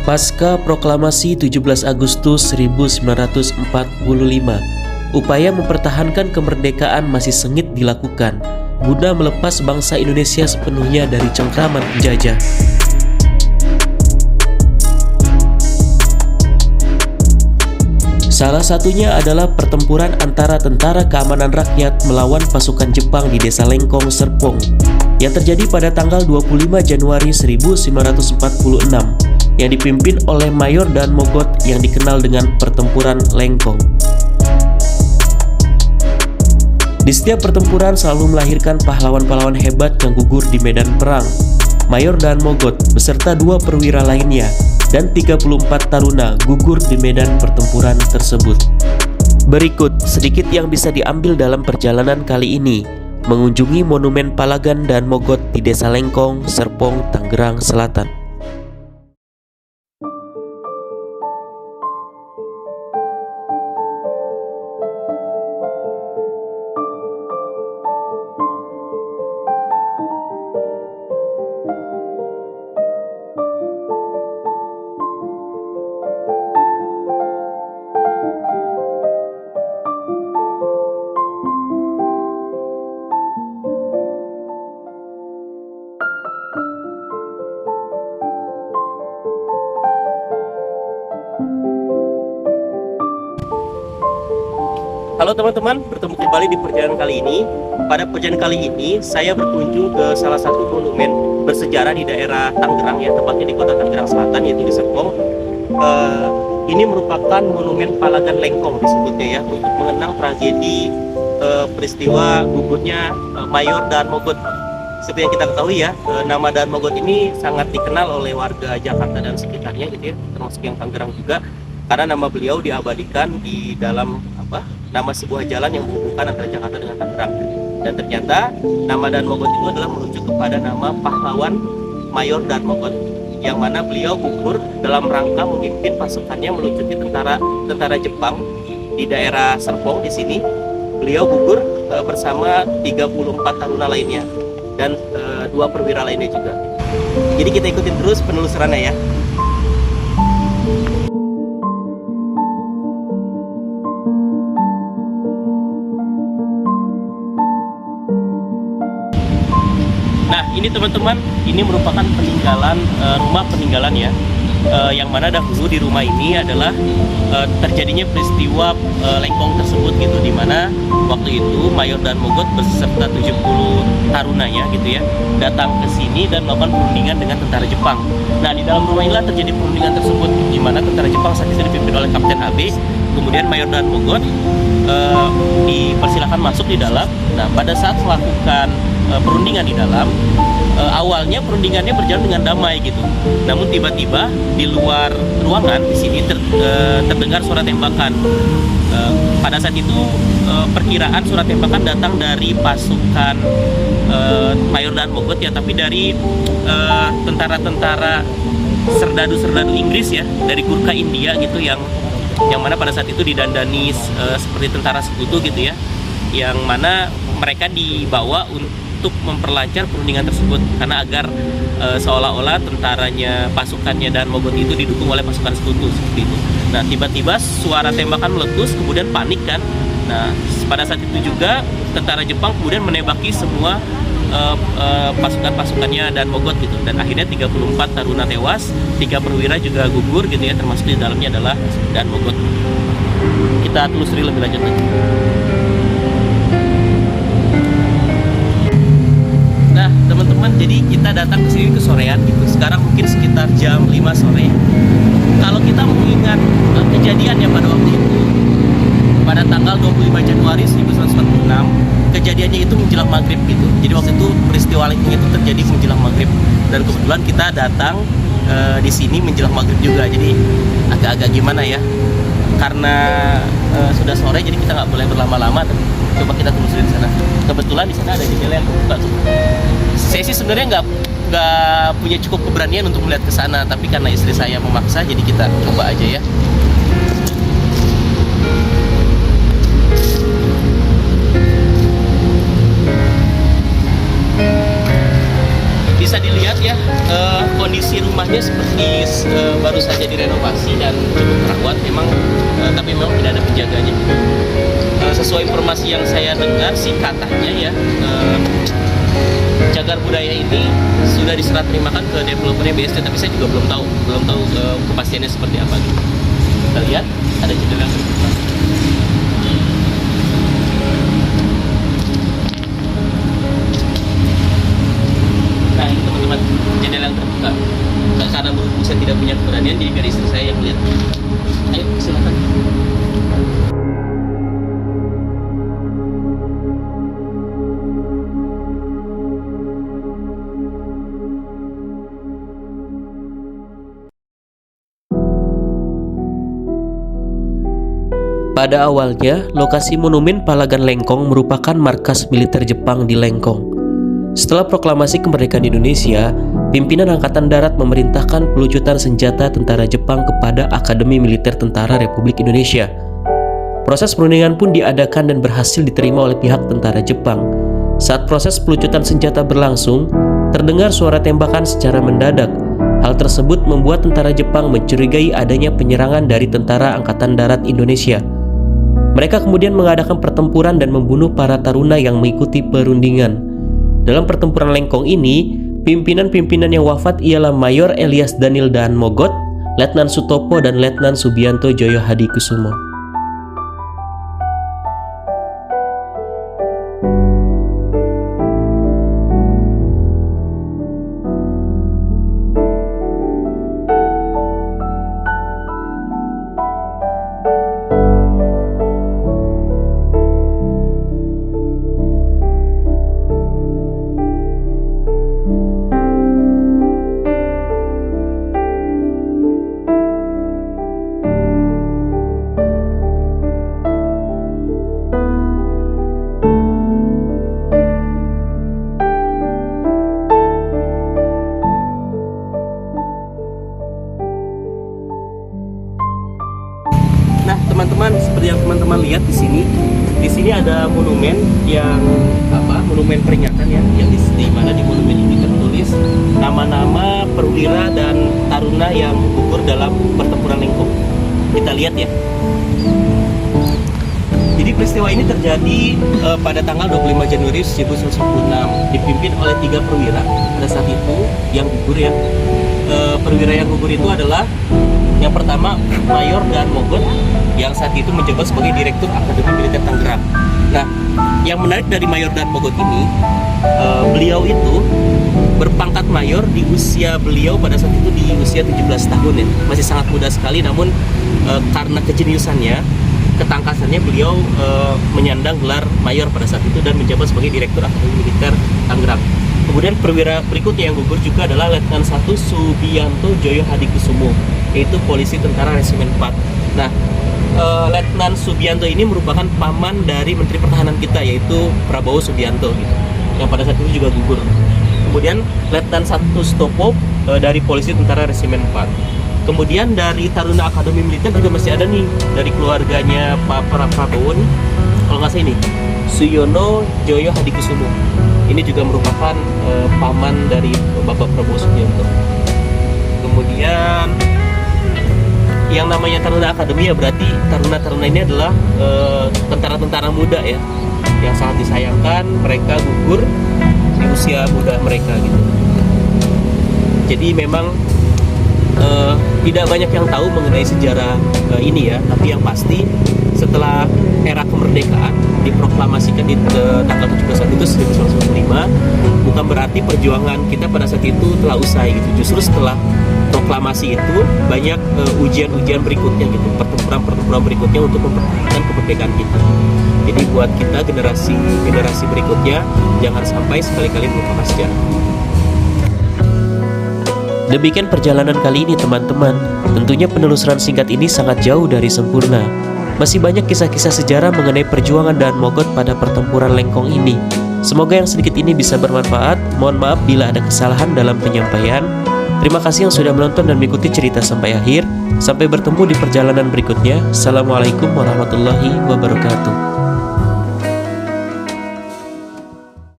Pasca Proklamasi 17 Agustus 1945, upaya mempertahankan kemerdekaan masih sengit dilakukan guna melepas bangsa Indonesia sepenuhnya dari cengkraman penjajah. Salah satunya adalah pertempuran antara Tentara Keamanan Rakyat melawan pasukan Jepang di Desa Lengkong, Serpong, yang terjadi pada tanggal 25 Januari 1946, yang dipimpin oleh Mayor Dan Mogot yang dikenal dengan Pertempuran Lengkong. Di setiap pertempuran selalu melahirkan pahlawan-pahlawan hebat yang gugur di medan perang. Mayor Dan Mogot beserta 2 perwira lainnya dan 34 taruna gugur di medan pertempuran tersebut. Berikut sedikit yang bisa diambil dalam perjalanan kali ini, mengunjungi Monumen Palagan Dan Mogot di Desa Lengkong, Serpong, Tangerang Selatan. Halo teman-teman, bertemu kembali di perjalanan kali ini. Pada perjalanan kali ini, saya berkunjung ke salah satu monumen bersejarah di daerah Tangerang, ya, tepatnya di kota Tangerang Selatan, yaitu di Serpong. Ini merupakan Monumen Palagan Lengkong disebutnya, ya, untuk mengenang tragedi peristiwa gugurnya Mayor Dan Mogot. Seperti yang kita ketahui, ya, nama Dan Mogot ini sangat dikenal oleh warga Jakarta dan sekitarnya, gitu ya, termasuk yang Tangerang juga, karena nama beliau diabadikan di dalam nama sebuah jalan yang menghubungkan antara Jakarta dengan Tangerang. Dan ternyata nama Dan Mogot itu adalah merujuk kepada nama pahlawan Mayor Dan Mogot, yang mana beliau gugur dalam rangka memimpin pasukannya melucuti tentara Jepang di daerah Serpong. Di sini beliau gugur bersama 34 taruna lainnya dan 2 perwira lainnya juga. Jadi kita ikutin terus penelusurannya, ya. Nah, ini teman-teman, ini merupakan peninggalan rumah peninggalan, ya, yang mana dahulu di rumah ini adalah terjadinya peristiwa Lengkong tersebut, gitu, di mana waktu itu Mayor Dan Mogot beserta 70 tarunanya, gitu, ya, datang ke sini dan melakukan perundingan dengan tentara Jepang. Nah, di dalam rumah inilah terjadi perundingan tersebut, di mana tentara Jepang saat itu dipimpin oleh Kapten AB. Kemudian Mayor Dan Mogot dipersilakan masuk di dalam. Nah, pada saat melakukan perundingan di dalam, awalnya perundingannya berjalan dengan damai, gitu. Namun tiba-tiba di luar ruangan di sini terdengar suara tembakan. Pada saat itu perkiraan suara tembakan datang dari pasukan Mayor Dan Mogot, ya, tapi dari tentara-tentara serdadu-serdadu Inggris, ya, dari Gurkha India, gitu, yang mana pada saat itu didandani seperti tentara sekutu, gitu, ya, yang mana mereka dibawa untuk memperlancar perundingan tersebut, karena agar seolah-olah tentaranya, pasukannya Dan Mogot itu didukung oleh pasukan sekutu, seperti itu. Nah, tiba-tiba suara tembakan meletus, kemudian panik, kan. Nah, pada saat itu juga tentara Jepang kemudian menembaki semua pasukan-pasukannya Dan Mogot, gitu, dan akhirnya 34 taruna tewas, 3 perwira juga gugur, gitu, ya, termasuk di dalamnya adalah Dan Mogot. Kita telusuri lebih lanjut lagi. Nah, teman-teman, jadi kita datang ke sini ke sorean, gitu. Sekarang mungkin sekitar jam 5 sore. Kalau kita mengingat kejadiannya pada waktu itu, pada tanggal 25 Januari 1946, kejadiannya itu menjelang maghrib, gitu. Jadi waktu itu peristiwa Lengkong itu terjadi menjelang maghrib, dan kebetulan kita datang di sini menjelang maghrib juga. Jadi agak-agak gimana, ya, karena sudah sore, jadi kita nggak boleh berlama-lama. Coba kita telusuri di sana. Kebetulan di sana ada jendela yang terbuka, tuh. Saya sih sebenarnya nggak punya cukup keberanian untuk melihat ke sana, tapi karena istri saya memaksa, jadi kita coba aja, ya. Di bisa dilihat ya, kondisi rumahnya seperti baru saja direnovasi dan cukup terawat memang, tapi memang tidak ada penjaganya. Sesuai informasi yang saya dengar sih katanya ya, Cagar Budaya ini sudah diserah terimakan ke developernya BSD, tapi saya juga belum tahu kepastiannya seperti apa gitu. Kita lihat ada jendela terbuka. Nah ini teman-teman, jendela yang terbuka. Nah, karena berhubung saya tidak punya keberanian, jadi biar istri saya yang lihat. Ayo silakan. Pada awalnya, lokasi Monumen Palagan Lengkong merupakan markas militer Jepang di Lengkong. Setelah proklamasi kemerdekaan Indonesia, pimpinan Angkatan Darat memerintahkan pelucutan senjata tentara Jepang kepada Akademi Militer Tentara Republik Indonesia. Proses perundingan pun diadakan dan berhasil diterima oleh pihak tentara Jepang. Saat proses pelucutan senjata berlangsung, terdengar suara tembakan secara mendadak. Hal tersebut membuat tentara Jepang mencurigai adanya penyerangan dari tentara Angkatan Darat Indonesia. Mereka kemudian mengadakan pertempuran dan membunuh para taruna yang mengikuti perundingan. Dalam pertempuran Lengkong ini, pimpinan-pimpinan yang wafat ialah Mayor Elias Daniel Daan Mogot, Letnan Sutopo, dan Letnan Subianto Joyo Hadikusumo. Nah, teman-teman, seperti yang teman-teman lihat di sini ada monumen yang monumen peringatan ya, yang di mana di monumen ini tertulis nama-nama perwira dan taruna yang gugur dalam pertempuran Lengkong. Kita lihat ya. Jadi peristiwa ini terjadi pada tanggal 25 Januari 1946, dipimpin oleh 3 perwira pada saat itu yang gugur ya. Perwira yang gugur itu adalah yang pertama Mayor Daan Mogot yang saat itu menjabat sebagai Direktur Akademi Militer Tangerang. Nah, yang menarik dari Mayor Daan Mogot ini, beliau itu berpangkat mayor di usia beliau pada saat itu di usia 17 tahun ya, masih sangat muda sekali. Namun karena kejeniusannya, ketangkasannya, beliau menyandang gelar mayor pada saat itu dan menjabat sebagai Direktur Akademi Militer Tangerang. Kemudian perwira berikutnya yang gugur juga adalah Letnan 1 Subianto Joyo Hadikusumo, yaitu polisi tentara resimen 4. Nah, Letnan Subianto ini merupakan paman dari Menteri Pertahanan kita, yaitu Prabowo Subianto gitu, yang pada saat itu juga gugur. Kemudian Letnan 1 Sutopo dari polisi tentara resimen 4. Kemudian dari Taruna Akademi Militer juga masih ada nih dari keluarganya Pak Prabowo nih, kalau nggak salah ini Suyono Joyo Hadikusumo. Ini juga merupakan paman dari Bapak Prabowo Subianto. Kemudian yang namanya Taruna Akademi ya berarti taruna-taruna ini adalah tentara-tentara muda ya, yang sangat disayangkan mereka gugur di usia muda mereka gitu. Jadi memang tidak banyak yang tahu mengenai sejarah ini ya, tapi yang pasti setelah era kemerdekaan diproklamasikan di tanggal 17 Agustus 1945, bukan berarti perjuangan kita pada saat itu telah usai gitu. Justru setelah proklamasi itu banyak ujian-ujian berikutnya gitu, pertempuran berikutnya untuk mempertahankan kemerdekaan kita. Jadi buat kita generasi berikutnya jangan sampai sekali-kali melupakan sejarah. Demikian perjalanan kali ini teman-teman. Tentunya penelusuran singkat ini sangat jauh dari sempurna. Masih banyak kisah-kisah sejarah mengenai perjuangan Daan Mogot pada pertempuran Lengkong ini. Semoga yang sedikit ini bisa bermanfaat. Mohon maaf bila ada kesalahan dalam penyampaian. Terima kasih yang sudah menonton dan mengikuti cerita sampai akhir. Sampai bertemu di perjalanan berikutnya. Assalamualaikum warahmatullahi wabarakatuh.